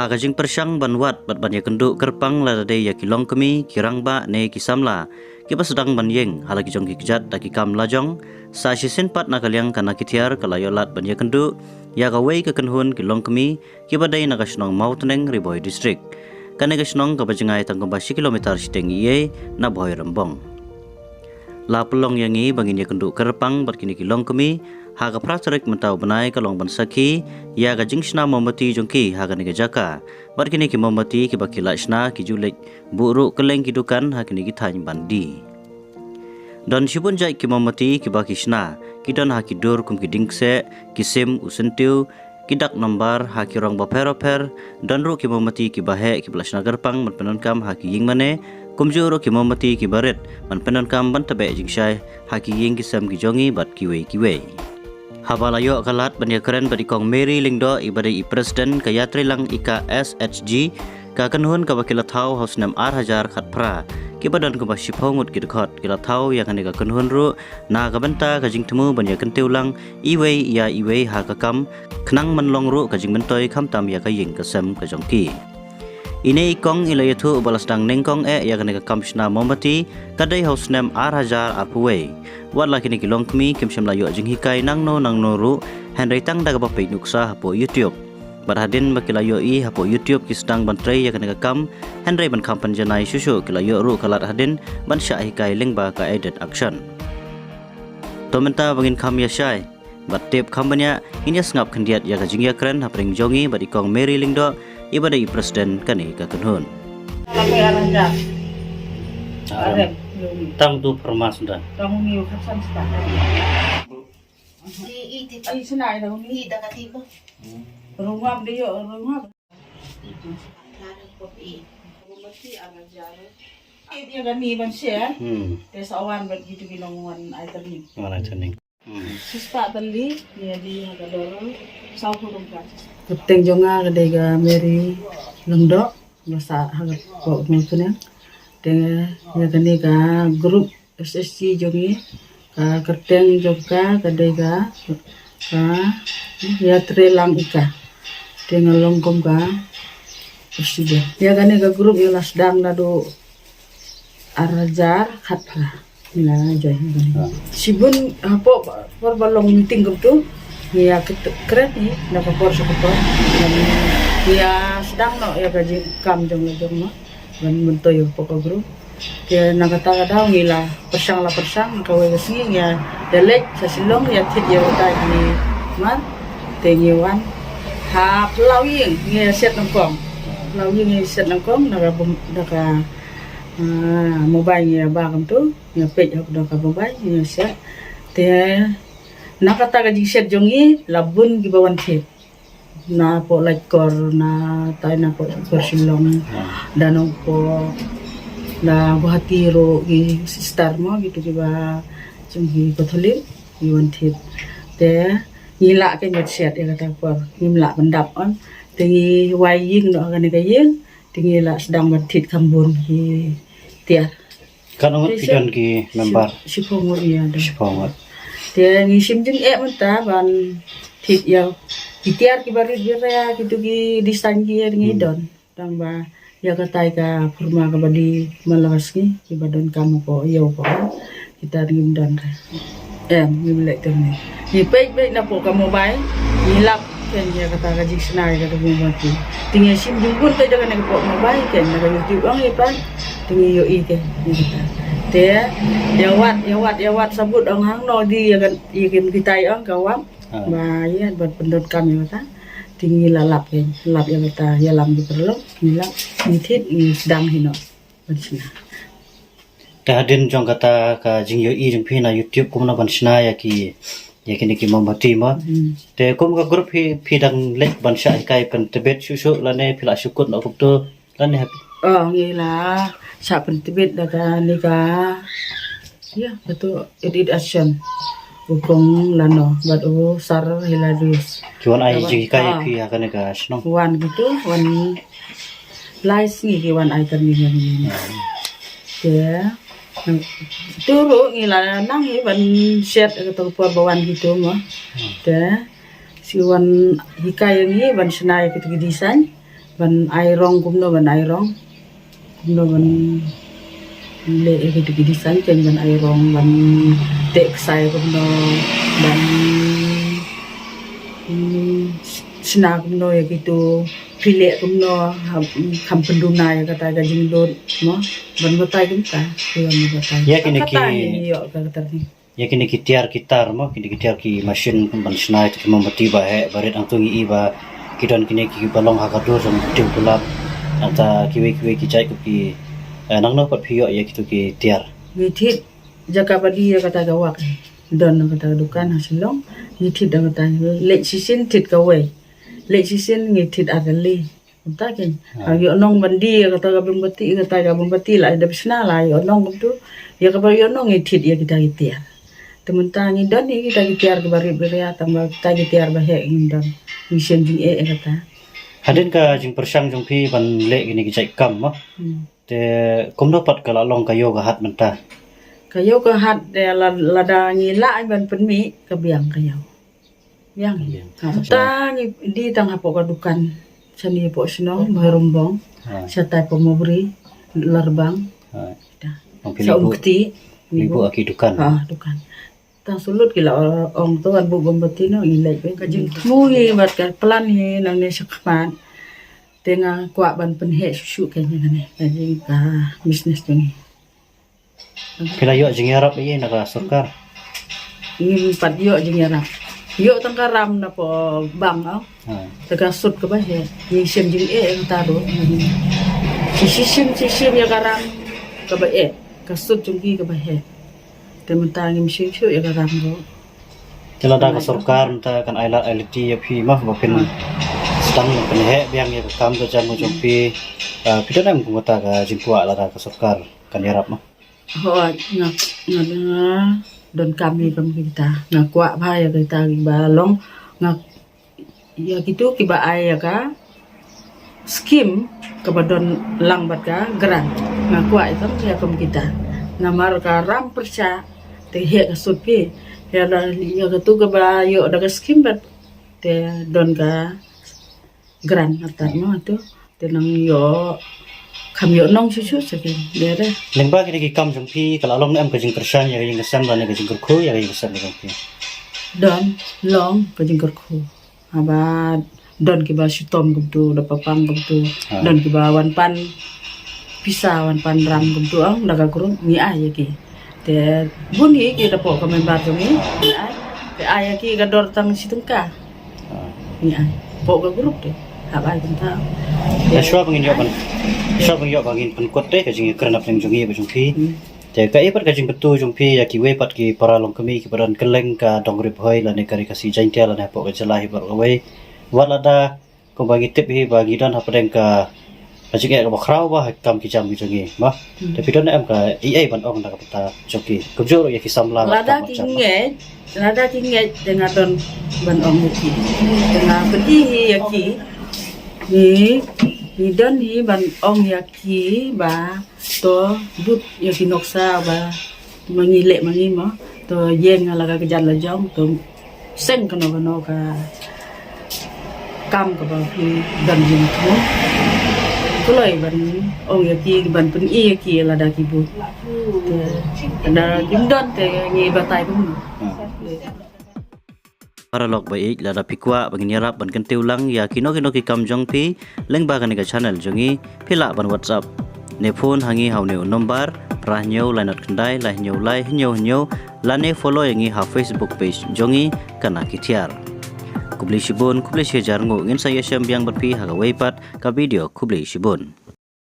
Hagajing persang banwat bat banya kenduk kerpang ladade ya kilong kemi kirangba ne kisamla kiba sedang banyeng halagi jong kikjat daki kam lajong sa sisin pat nakaliang kana kitiar kalayolat banya kenduk ya gawai ke kenhun kilong kemi kiba dai nagasnong mauteneng riboy district kane gasnong kabajengai tangkom 10 kilometer siteng iye na boy rembong la pelong yangi bangin ya kenduk kerpang bat kini kilong kemi haga prastarik mentau benai kalong bansaki ya gajing shna momati jongki haga nega jaka bar kini ki momati ki bakila shna ki julik buruk keleng kidukan ha kini ki thany bandi don shibun jai ki momati ki baki shna ki don ha ki dur kum ki dingse ki sim usentiu ki dak nombar ha ki rong baperoper don ru ki momati ki bahe ki blashna garpang man penon kam ha ki ying mane kumjuro ki momati ki baret man penon kam ban tabe jingshai ha ki ying ki sam ki jongi bat kiwe Habalayo kalat banya keren badikong Mary Lingdo ibadai presiden kayatri lang ika SHG ka kanhun ka bakila thau haus nam 8000 khatpra kibadan ko basiphongut kidkhot kila thau yang ka kanhun ru na ka banta ka jingtemu banya kenteulang iwei ya iwei ha ka kam khnang manlong ru ka jingmentoi khamtam ya ka ying ka sam ka jongki Ini ikong ilayatu balas dang nengkong ya ka kamshna momati kadai haus nam 8000 apuwei wat laki ni kilong kmi kim sham layo jing hikai nang no ru Henry tang daga bapai nuksa hapo YouTube barhadin bakilayo i hapo YouTube ki sedang bantrai ya kana kam Henry ban kampan janai susu kilayo ru kalat hadin ban sya hikai lengba ka edit action tomenta bangin kam ya syai bat tip kambanya ini ngap kendiat ya ka jing ya kren hapring jongi badikong Mary Lingdo ibadai presiden kani ka kenhun tang tu permas dah Kamu niyo kapsan sa iitip ay sunay na ida katibo. Rungam diyo, rungam. Mati aga jaro. Dia gani ban siya. Desa awan bat gitu ginongan ay tabi. Mana cening. Sispa tali dia di hagadoro sau hurung ka. Kapteng jonga kadega Mary Lengdo masa hagat ko mutune. Dengan ya gani ka grup SSC jongi ka kerteng joka kadega ka ya trelang ika dengan longkom ka presiden ya gani ka grup ya lasdang nado arajar khatpra na joy gani sibun hapo balong meeting tu ya keren ni na kapor sa kapor ya sedang no ya gaji kam jong no dan mentoy pokok grup dia nakata daw ngila persang kawe sing ya delek sa silong ya tit ya utai ni man tengiwan ha plawing ngi set nangkong plawing ngi set nangkong naka mobile ya bagam tu ya page aku naka mobile ya set dia nakata ga set jongi labun gibawan tit na po like kor na tayo na po silong danong po na buhati ro gi star mo gitu diba jenghi kotholim iwantit te ngila ke nyot set ya kata por ngimla pendap on tingi waying no kan ga yeng tingi la sedang batit kambun ki tiar kan ngot pidon ki member sipongot ya do sipongot te ngisim jeng menta ban tit ya tiar ki barit biraya gitu ki desain ki ngidon tamba ya katai ka purma ka badi malawas ki ibadon kamu ko iyo ko kita rindan ngimlek terne ni page na po ka mobile nilap ken ya kata ka dictionary ka mobile tingi sim jungkun ka dengan ko mobile ken na YouTube ang ipan tingi yo ike kita te ya wat sabut ang hang no di ya kan ikin kita ang kawam ba ya buat pendot kami kata tinggi lap ya kata ya lam di perlu nilap nitit ni sedang hino bersina hadin jong kata ka jing yo i jing phina YouTube kum na bansna ya kini ki momati ma te kum ka group phi dang lek bansha kai pen tebet susu lane phila sukut no kupto lane happy ngila sa pen tebet daga nika ya betul edit action ukong lano bad sar hiladus cuan ai jing kai phi akan ka snong wan gitu wan lies ni ki wan item ni ya turu ngila nang ban set atau por bawan gitu mah te si wan hikai ni ban senai gitu desain ban airong kumno ban airong kumno ban le gitu gitu sancen ban airong ban tek sai kumno ban sina kumno ya gitu pilek kumno kam penduna ya kata gajing dot mo ban batai kumta ban batai Ya kini ki yo kata ni ya kini ki tiar kitar mo kini ki tiar ki machine ban snai tu membati ba he barit ang tungi iba kidan kini ki balong hakadur sam tim tulap ata kiwe ki cai ki nang no pat phio ya kitu ki tiar Withit jaka padi ya kata gawak don kata dukan hasilong withit dah kata lek sisin tit kawe lek sisin ngithit adali unta ken yo nong bandi ya kata gabung bati la ada bisna la yo nong tu ya kabar yo nong ngithit ya kita tiar tementang don ni kita tiar ke bari beria tambah kita tiar bahe ngindon mission jing kata hadin ka jing persang jong phi ban le kini ki cai kam mo te komno pat kala long kayo ga hat menta kayo ke hat de lada ngila ban penmi ke biang kayo biang ta ni di tang hapo kadukan sani po sino marumbong sa tay pomobri larbang sa ukti ibu aki dukan dukan tang sulut kila ong to an bu bombati no ilai pe kajing mui bat ka plan ni nang ne sakman tenga kwa ban penhe susu kanya ne kajing ka bisnes tu ni pila yo jing yarap ye naka sokar ingin pat yo jing yarap yo tangkaram na po bang taga sut ka ba he ni sim jing ang taro sisim ya karam ka ba ka sut jing ka ba he tementang ni sim ya karam ro kila da ka sokar ta kan ailat ailiti ya phi mah bapin sedang penhe biang ya kam to jam jong phi pidan am kumata ka jingkwa la ka sokar kan yarap mah ngak don kami kita ngakwa ba ya kita balong ngak ya gitu kiba ay ka skim kabadon lang bat ka geran ngakwa itu ya kita ngamar ka ram persa te he ka supi ya gitu kaba yo da skim bat te don ka geran atat mo tu te nang yo kami nong susu sakin dere lengba kini ki kam jong phi kala long am ka jing kersan ya jing kesam la ne ka jing kerku ya jing kesam jong phi don long ka jing kerku aba don ki ba sitom gumtu da papang gumtu don ki ba wan pan pisa wan pan ram gumtu ang daga kurung ni ay ki te buni ki da po ka member to ni ay te ay ki ga dor tang situngka ni ay po ka grup te aba kunta ya shwa bangin yo ban shwa bangin yo bangin pen kot te ka jing kerana peng jong ye ba jong phi te ka ipat ka jing betu jong phi ya ki we pat ki para long kami ki paran keleng ka dong rip hoi la ne kari kasi jain tia la ne po ka jalahi bar we wala da ko bagi tip hi bagi dan hapadeng ka ajik ka bakrau ba kam ki jam jong ye ma te pidon am ka ai ban ong da ka pata joki kubjoro ya ki samla lada kinge dengan don ban ong ki dengan pedi ya ki ni don hi ban ong ya ki ba to but ya ki noksa ba mangile mangima to yen ala ka jan la jong to seng kono ka kam ka ba ki dan jing ko kulai ban ong ya ki ban pen ya ki la da ki bu ada gindon te ngi batai pun para lok baik lada pikwa bangin yarap ban kan teulang ya kino ki kam jong pi lengba kan ka channel jongi phila ban whatsapp ne phone hangi hawneu number rah nyau lainat kandai lai nyau lai nyau lane follow yangi ha facebook page jongi kana kitiar kubli shibun kubli shejar ngo ngin saya syam biang berpi haga weipat ka video kubli shibun